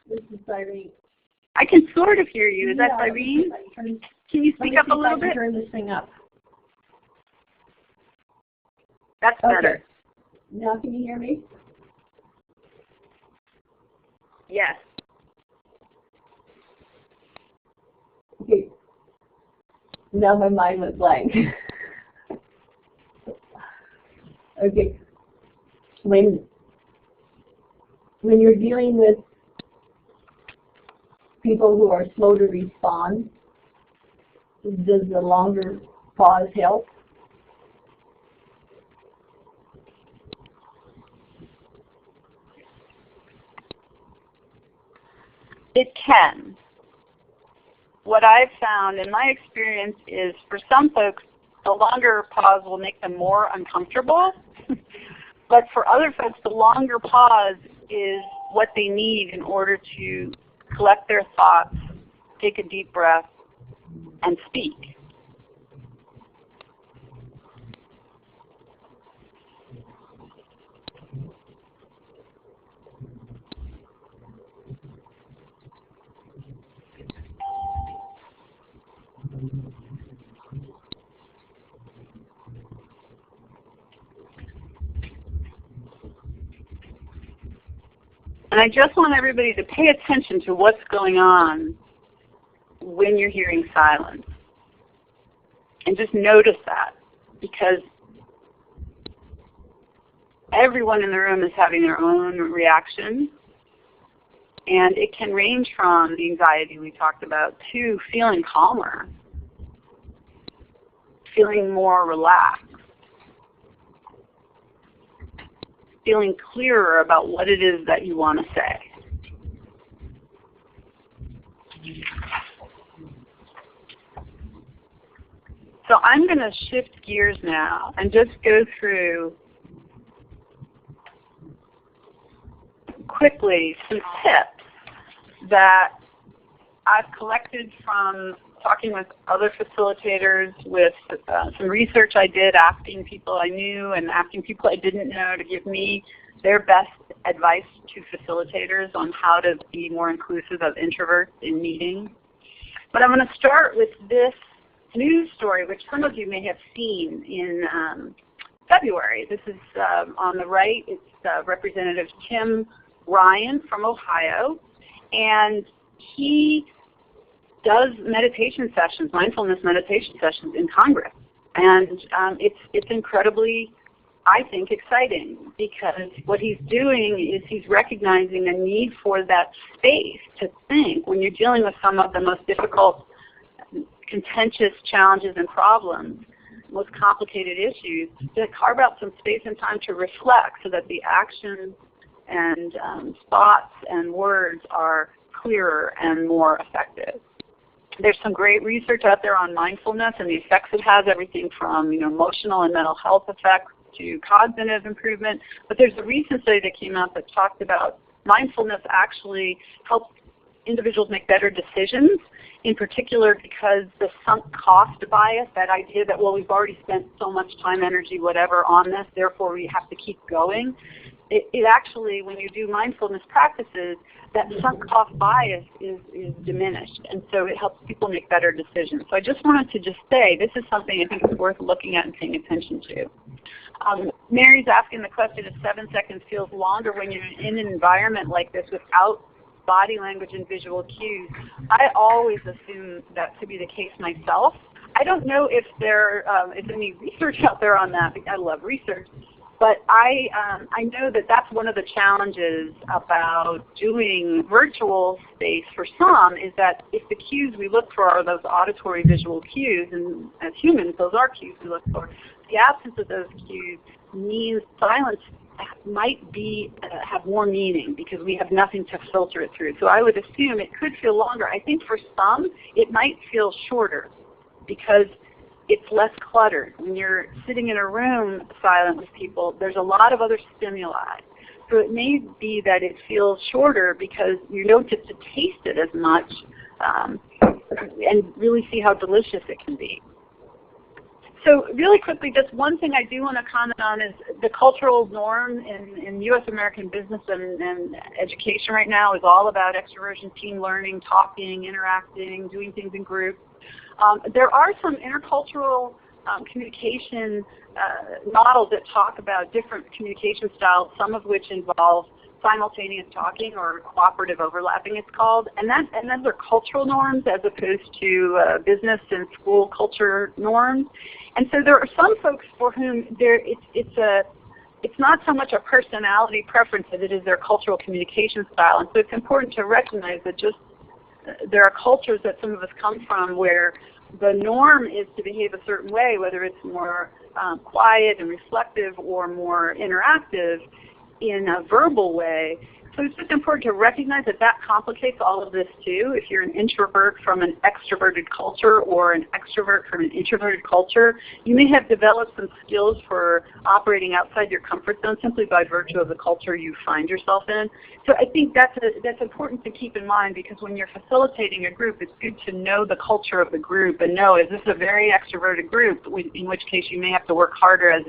This is Irene. I can sort of hear you. Is that Irene? Can you speak up a little bit? Turn this thing up. That's better. Now can you hear me? Yes. Okay. Now my mind went blank. Okay. When you're dealing with people who are slow to respond, does the longer pause help? It can. What I've found in my experience is for some folks, the longer pause will make them more uncomfortable. But for other folks, the longer pause is what they need in order to collect their thoughts, take a deep breath, and speak. And I just want everybody to pay attention to what's going on when you're hearing silence. And just notice that, because everyone in the room is having their own reaction. And it can range from the anxiety we talked about to feeling calmer, feeling more relaxed, feeling clearer about what it is that you want to say. So I'm going to shift gears now and just go through quickly some tips that I've collected from talking with other facilitators, with some research I did, asking people I knew and asking people I didn't know to give me their best advice to facilitators on how to be more inclusive of introverts in meetings. But I'm going to start with this news story, which some of you may have seen in February. This is on the right. It's Representative Tim Ryan from Ohio, and he does meditation sessions, mindfulness meditation sessions in Congress. And it's incredibly, I think, exciting, because what he's doing is he's recognizing the need for that space to think when you're dealing with some of the most difficult, contentious challenges and problems, most complicated issues, to carve out some space and time to reflect so that the actions and thoughts and words are clearer and more effective. There's some great research out there on mindfulness and the effects it has, everything from emotional and mental health effects to cognitive improvement. But there's a recent study that came out that talked about mindfulness actually helps individuals make better decisions, in particular because the sunk cost bias, that idea that, well, we've already spent so much time, energy, whatever on this, therefore we have to keep going. It actually, when you do mindfulness practices, that sunk cost bias is diminished, and so it helps people make better decisions. So I just wanted to just say this is something I think is worth looking at and paying attention to. Mary's asking the question if 7 seconds feels longer when you're in an environment like this without body language and visual cues. I always assume that to be the case myself. I don't know if there is any research out there on that, because I love research. But I know that that's one of the challenges about doing virtual space for some, is that if the cues we look for are those auditory visual cues, and as humans those are cues we look for, the absence of those cues means silence might be have more meaning because we have nothing to filter it through. So I would assume it could feel longer. I think for some it might feel shorter because it's less cluttered. When you're sitting in a room silent with people, there's a lot of other stimuli. So it may be that it feels shorter because you don't get to taste it as much and really see how delicious it can be. So really quickly, just one thing I do want to comment on is the cultural norm in U.S. American business and education right now is all about extroversion, team learning, talking, interacting, doing things in groups. There are some intercultural communication models that talk about different communication styles, some of which involve simultaneous talking or cooperative overlapping, it's called, and those are cultural norms as opposed to business and school culture norms. And so there are some folks for whom it's not so much a personality preference as it is their cultural communication style. And so it's important to recognize that just there are cultures that some of us come from where the norm is to behave a certain way, whether it's more quiet and reflective or more interactive in a verbal way. So it's just important to recognize that that complicates all of this too. If you're an introvert from an extroverted culture or an extrovert from an introverted culture, you may have developed some skills for operating outside your comfort zone simply by virtue of the culture you find yourself in. So I think that's important to keep in mind, because when you're facilitating a group, it's good to know the culture of the group and know, is this a very extroverted group, in which case you may have to work harder as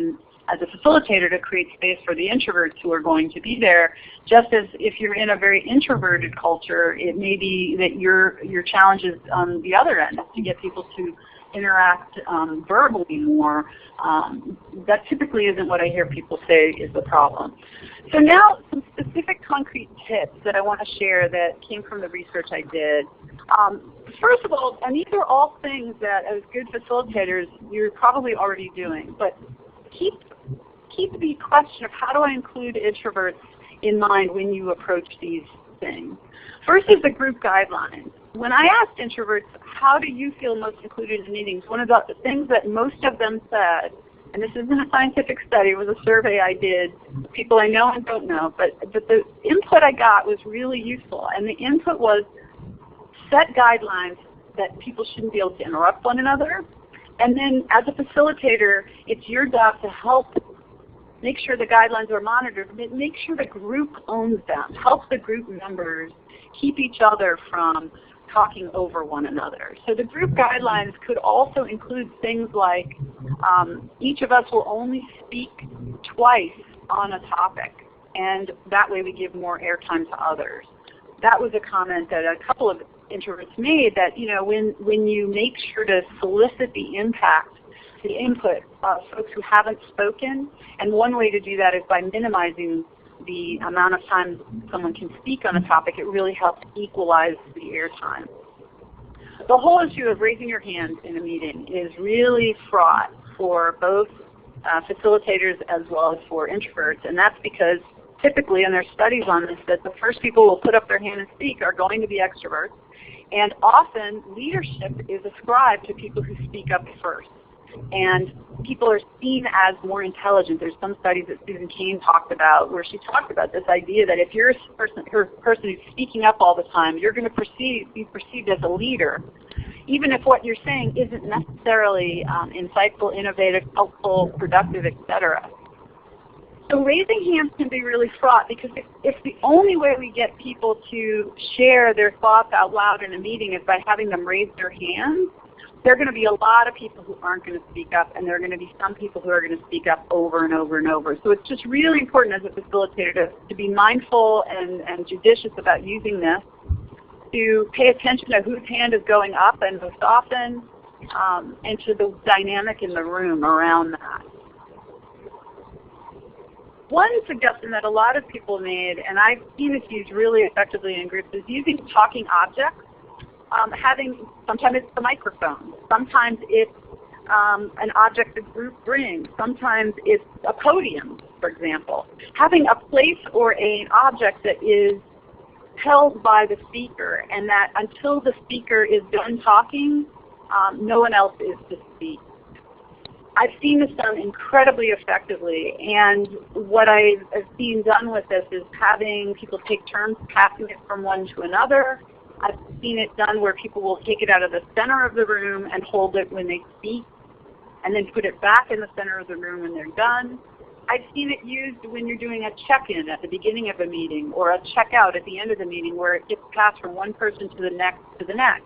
a facilitator to create space for the introverts who are going to be there. Just as if you're in a very introverted culture, it may be that your challenge is on the other end, to get people to interact verbally more. That typically isn't what I hear people say is the problem. So now some specific concrete tips that I want to share that came from the research I did. First of all, and these are all things that as good facilitators you're probably already doing, but keep the question of how do I include introverts in mind when you approach these things. First is the group guidelines. When I asked introverts, how do you feel most included in meetings, one of the things that most of them said, and this isn't a scientific study, it was a survey I did, people I know and don't know, but the input I got was really useful. And the input was set guidelines that people shouldn't be able to interrupt one another. And then as a facilitator, it's your job to help make sure the guidelines are monitored, but make sure the group owns them. Help the group members keep each other from talking over one another. So the group guidelines could also include things like each of us will only speak twice on a topic, and that way we give more airtime to others. That was a comment that a couple of introverts made, that when you make sure to solicit the impact the input of folks who haven't spoken. And one way to do that is by minimizing the amount of time someone can speak on a topic. It really helps equalize the airtime. The whole issue of raising your hand in a meeting is really fraught for both facilitators as well as for introverts, and that's because typically, and there's studies on this, that the first people who will put up their hand and speak are going to be extroverts, and often leadership is ascribed to people who speak up first. And people are seen as more intelligent. There's some studies that Susan Cain talked about where she talked about this idea that if you're a person who's speaking up all the time, you're going to be perceived as a leader, even if what you're saying isn't necessarily insightful, innovative, helpful, productive, etc. So raising hands can be really fraught because if the only way we get people to share their thoughts out loud in a meeting is by having them raise their hands, there are going to be a lot of people who aren't going to speak up, and there are going to be some people who are going to speak up over and over and over. So it's just really important as a facilitator to be mindful and judicious about using this, to pay attention to whose hand is going up and most often, and to the dynamic in the room around that. One suggestion that a lot of people made, and I've seen it used really effectively in groups, is using talking objects. Sometimes it's the microphone, sometimes it's an object the group brings, sometimes it's a podium, for example. Having a place or an object that is held by the speaker, and that until the speaker is done talking, no one else is to speak. I've seen this done incredibly effectively, and what I've seen done with this is having people take turns passing it from one to another. I've seen it done where people will take it out of the center of the room and hold it when they speak, and then put it back in the center of the room when they're done. I've seen it used when you're doing a check-in at the beginning of a meeting or a check-out at the end of the meeting where it gets passed from one person to the next to the next.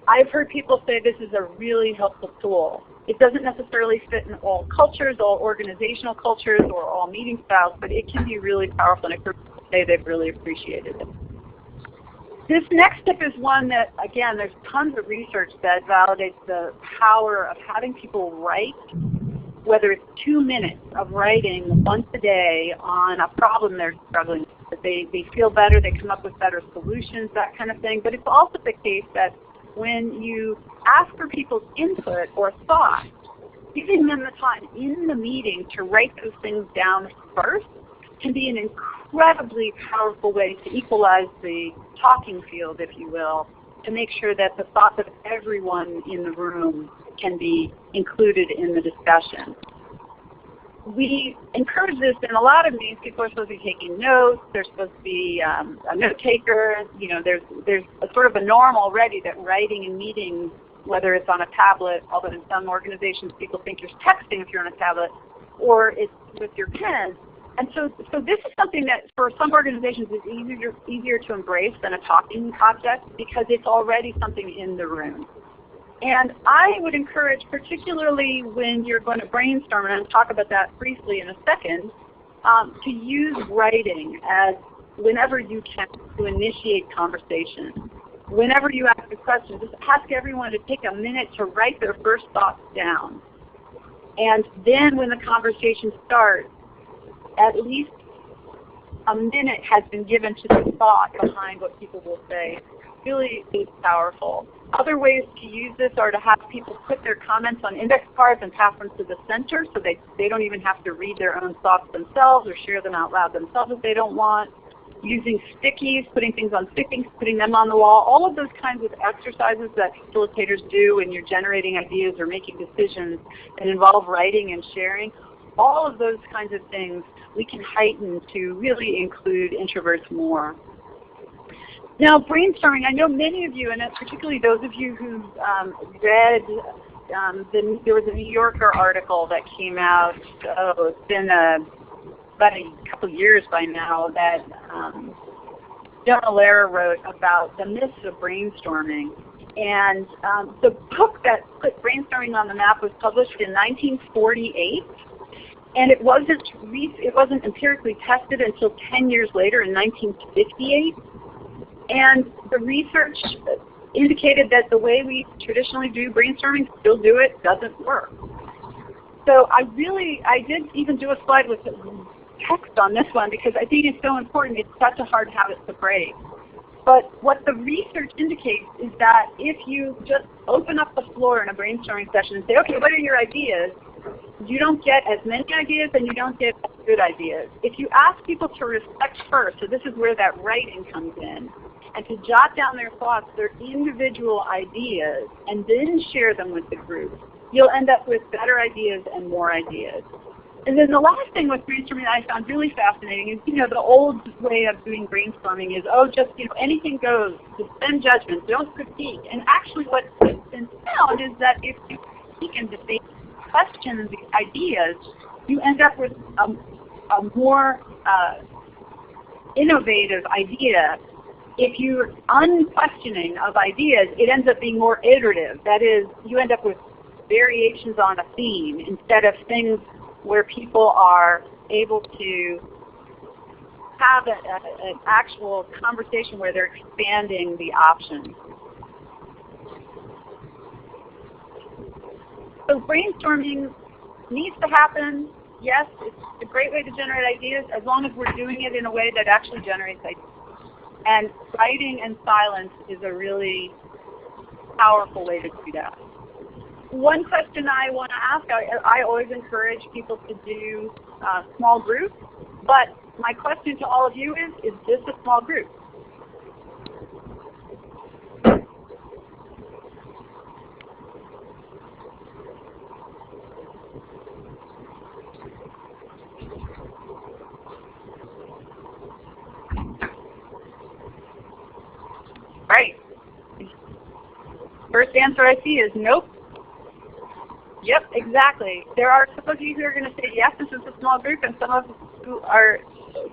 I've heard people say this is a really helpful tool. It doesn't necessarily fit in all cultures, all organizational cultures, or all meeting styles, but it can be really powerful, and I've heard people say they've really appreciated it. This next tip is one that, again, there's tons of research that validates the power of having people write, whether it's 2 minutes of writing once a day on a problem they're struggling with. They feel better, they come up with better solutions, that kind of thing. But it's also the case that when you ask for people's input or thoughts, giving them the time in the meeting to write those things down first can be an incredibly powerful way to equalize the talking field, if you will, to make sure that the thoughts of everyone in the room can be included in the discussion. We encourage this in a lot of meetings. People are supposed to be taking notes. There's supposed to be a note taker. You know, there's a sort of a norm already that writing in meetings, whether it's on a tablet, although in some organizations people think you're texting if you're on a tablet, or it's with your pen. And so this is something that for some organizations is easier to embrace than a talking object because it's already something in the room. And I would encourage, particularly when you're going to brainstorm, and I'll talk about that briefly in a second, to use writing as whenever you can to initiate conversation. Whenever you ask a question, just ask everyone to take a minute to write their first thoughts down. And then when the conversation starts, at least a minute has been given to the thought behind what people will say. Really is powerful. Other ways to use this are to have people put their comments on index cards and pass them to the center so they don't even have to read their own thoughts themselves or share them out loud themselves if they don't want. Using stickies, putting things on stickies, putting them on the wall, all of those kinds of exercises that facilitators do when you're generating ideas or making decisions that involve writing and sharing, all of those kinds of things we can heighten to really include introverts more. Now, brainstorming, I know many of you, and particularly those of you who've read, there was a New Yorker article that came out, it's been about a couple years by now, that Jonah Lehrer wrote about the myths of brainstorming. And the book that put brainstorming on the map was published in 1948. And it wasn't empirically tested until 10 years later in 1958. And the research indicated that the way we traditionally do brainstorming, still do it, doesn't work. So I did even do a slide with text on this one because I think it's so important. It's such a hard habit to break. But what the research indicates is that if you just open up the floor in a brainstorming session and say, okay, what are your ideas? You don't get as many ideas and you don't get as good ideas. If you ask people to reflect first, so this is where that writing comes in, and to jot down their thoughts, their individual ideas, and then share them with the group, you'll end up with better ideas and more ideas. And then the last thing with brainstorming that I found really fascinating is, the old way of doing brainstorming is, just, anything goes, suspend judgment, don't critique. And actually what's been found is that if you critique and debate, question the ideas, you end up with a more innovative idea. If you're unquestioning of ideas, it ends up being more iterative. That is, you end up with variations on a theme instead of things where people are able to have an actual conversation where they're expanding the options. So brainstorming needs to happen. Yes, it's a great way to generate ideas as long as we're doing it in a way that actually generates ideas. And writing and silence is a really powerful way to do that. One question I want to ask, I always encourage people to do small groups, but my question to all of you is this a small group? Right. First answer I see is nope. Yep, exactly. There are some of you who are going to say, yes, this is a small group, and some of you who are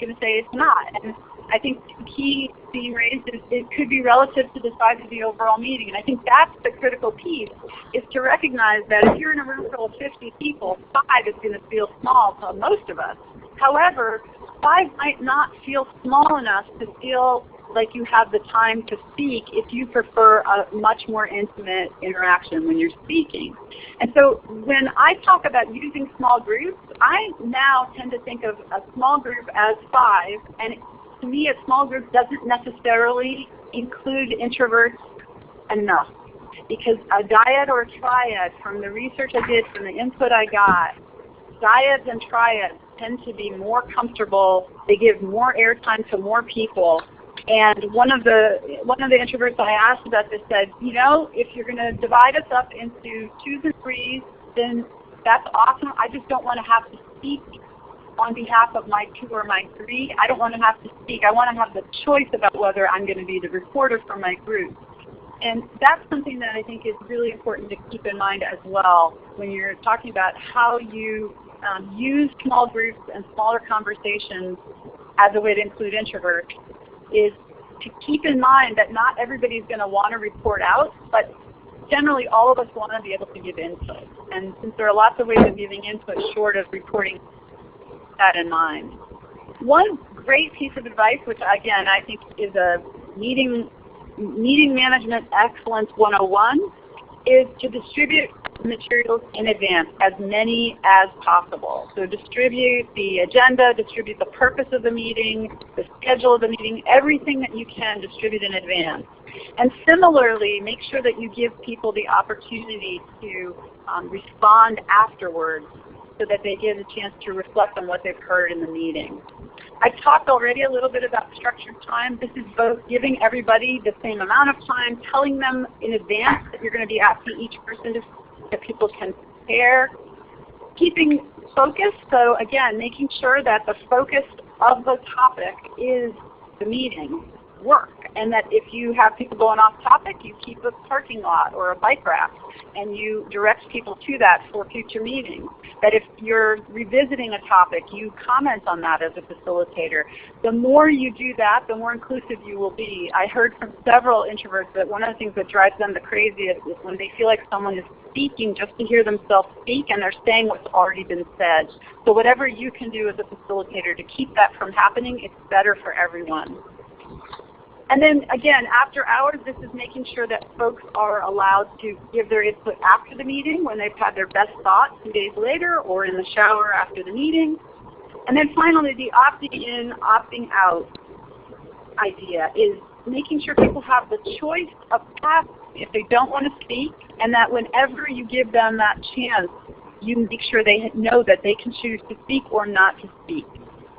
going to say it's not. And I think the key being raised is it could be relative to the size of the overall meeting. And I think that's the critical piece, is to recognize that if you're in a room full of 50 people, 5 is going to feel small to most of us. However, 5 might not feel small enough to feel like you have the time to speak if you prefer a much more intimate interaction when you're speaking. And so when I talk about using small groups, I now tend to think of a small group as 5, and to me a small group doesn't necessarily include introverts enough. Because a dyad or a triad, from the research I did, from the input I got, dyads and triads tend to be more comfortable, they give more airtime to more people. And one of the introverts I asked about this said, if you're going to divide us up into 2s and 3s, then that's awesome. I just don't want to have to speak on behalf of my 2 or my 3. I don't want to have to speak. I want to have the choice about whether I'm going to be the reporter for my group. And that's something that I think is really important to keep in mind as well when you're talking about how you use small groups and smaller conversations as a way to include introverts, is to keep in mind that not everybody's going to want to report out, but generally all of us want to be able to give input. And since there are lots of ways of giving input short of reporting, that in mind. One great piece of advice, which again I think is a meeting management excellence 101, is to distribute materials in advance, as many as possible. So distribute the agenda, distribute the purpose of the meeting, the schedule of the meeting, everything that you can distribute in advance. And similarly, make sure that you give people the opportunity to respond afterwards so that they get a chance to reflect on what they've heard in the meeting. I talked already a little bit about structured time. This is both giving everybody the same amount of time, telling them in advance that you're going to be asking each person that people can prepare, keeping focus. So again, making sure that the focus of the topic is the meeting work, and that if you have people going off topic, you keep a parking lot or a bike rack and you direct people to that for future meetings. That if you're revisiting a topic, you comment on that as a facilitator. The more you do that, the more inclusive you will be. I heard from several introverts that one of the things that drives them the craziest is when they feel like someone is speaking just to hear themselves speak and they're saying what's already been said. So whatever you can do as a facilitator to keep that from happening, it's better for everyone. And then again, after hours, this is making sure that folks are allowed to give their input after the meeting when they've had their best thoughts 2 days later or in the shower after the meeting. And then finally, the opting in, opting out idea is making sure people have the choice of path if they don't want to speak, and that whenever you give them that chance, you make sure they know that they can choose to speak or not to speak.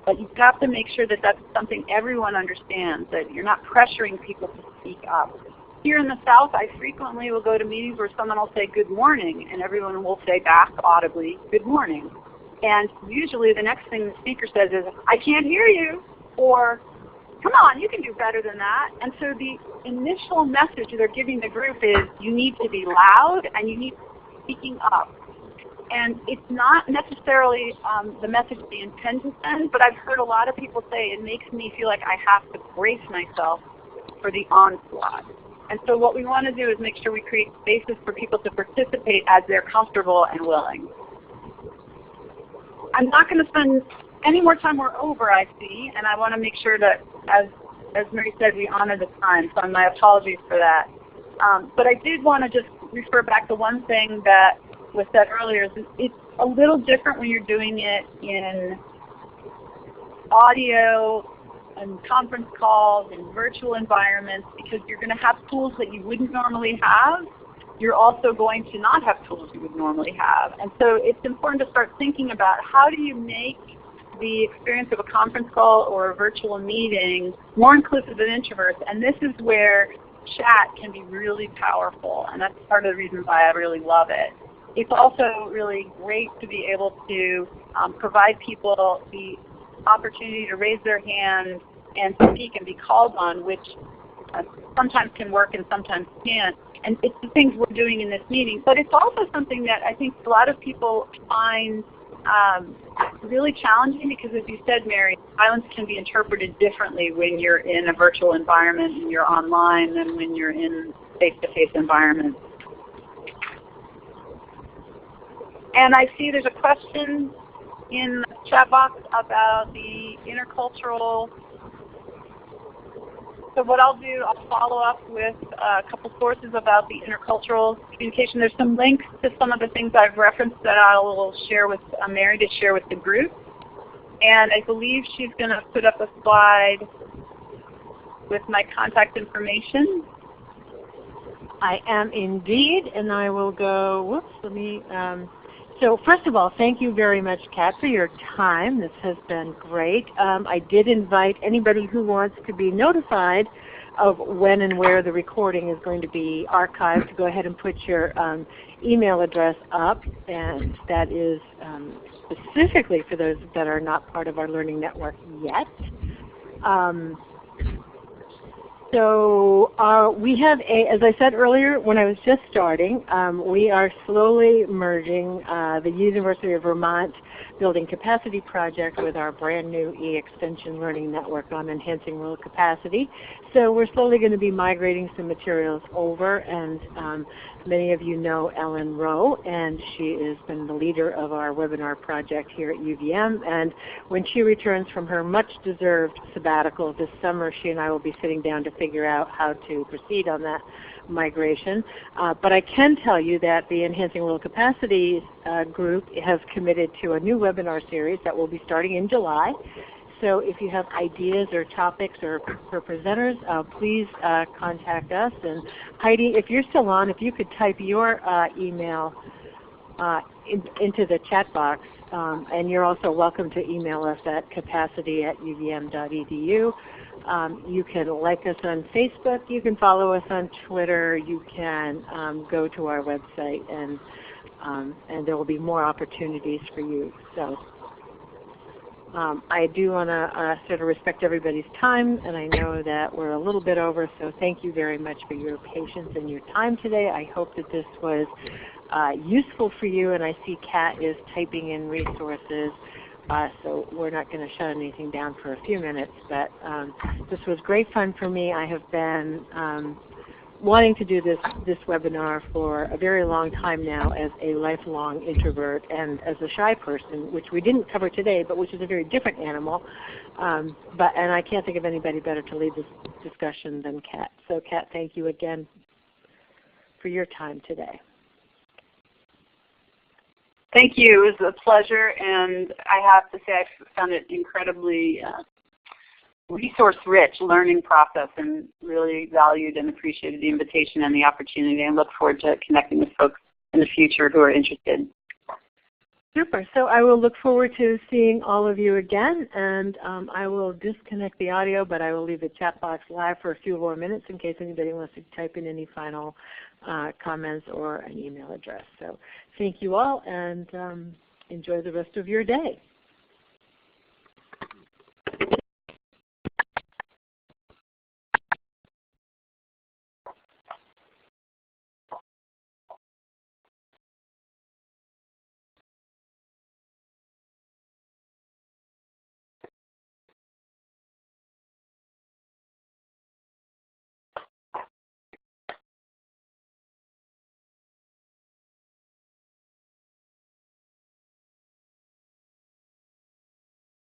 But you've got to make sure that that's something everyone understands, that you're not pressuring people to speak up. Here in the South, I frequently will go to meetings where someone will say good morning, and everyone will say back audibly, good morning. And usually the next thing the speaker says is, I can't hear you, or come on, you can do better than that. And so the initial message they're giving the group is, you need to be loud and you need to be speaking up. And it's not necessarily the message they intend to send, but I've heard a lot of people say it makes me feel like I have to brace myself for the onslaught. And so what we want to do is make sure we create spaces for people to participate as they're comfortable and willing. I'm not going to spend any more time. We're over, I see, and I want to make sure that, as Mary said, we honor the time, so my apologies for that. But I did want to just refer back to one thing that was said earlier. It's a little different when you're doing it in audio and conference calls and virtual environments, because you're going to have tools that you wouldn't normally have. You're also going to not have tools you would normally have. And so it's important to start thinking about how do you make the experience of a conference call or a virtual meeting more inclusive of introverts. And this is where chat can be really powerful, and that's part of the reason why I really love it. It's also really great to be able to provide people the opportunity to raise their hand and speak and be called on, which sometimes can work and sometimes can't. And it's the things we're doing in this meeting. But it's also something that I think a lot of people find really challenging, because as you said, Mary, silence can be interpreted differently when you're in a virtual environment and you're online than when you're in face-to-face environments. And I see there's a question in the chat box about the intercultural. So what I'll do, I'll follow up with a couple sources about the intercultural communication. There's some links to some of the things I've referenced that I will share with Mary to share with the group. And I believe she's going to put up a slide with my contact information. I am indeed, and I will go, whoops, let me, so first of all, thank you very much, Kat, for your time. This has been great. I did invite anybody who wants to be notified of when and where the recording is going to be archived to go ahead and put your email address up, and that is specifically for those that are not part of our Learning Network yet. So we have as I said earlier when I was just starting, we are slowly merging the University of Vermont Building Capacity Project with our brand new E-Extension Learning Network on enhancing rural capacity. So we're slowly going to be migrating some materials over, and many of you know Ellen Rowe, and she has been the leader of our webinar project here at UVM. And when she returns from her much-deserved sabbatical this summer, she and I will be sitting down to figure out how to proceed on that migration. But I can tell you that the Enhancing Rural Capacity group has committed to a new webinar series that will be starting in July. So if you have ideas or topics or for presenters, please contact us. And Heidi, if you're still on, if you could type your email into the chat box, and you're also welcome to email us at capacity@uvm.edu. You can like us on Facebook, you can follow us on Twitter, you can go to our website, and there will be more opportunities for you. So I do want to sort of respect everybody's time, and I know that we're a little bit over, so thank you very much for your patience and your time today. I hope that this was useful for you, and I see Kat is typing in resources, so we're not going to shut anything down for a few minutes, but this was great fun for me. I have been wanting to do this webinar for a very long time now as a lifelong introvert and as a shy person, which we didn't cover today, but which is a very different animal. And I can't think of anybody better to lead this discussion than Kat. So Kat, thank you again for your time today. Thank you. It was a pleasure, and I have to say I found it incredibly resource-rich learning process, and really valued and appreciated the invitation and the opportunity, and look forward to connecting with folks in the future who are interested. Super. So I will look forward to seeing all of you again, and I will disconnect the audio, but I will leave the chat box live for a few more minutes in case anybody wants to type in any final comments or an email address. So thank you all, and enjoy the rest of your day.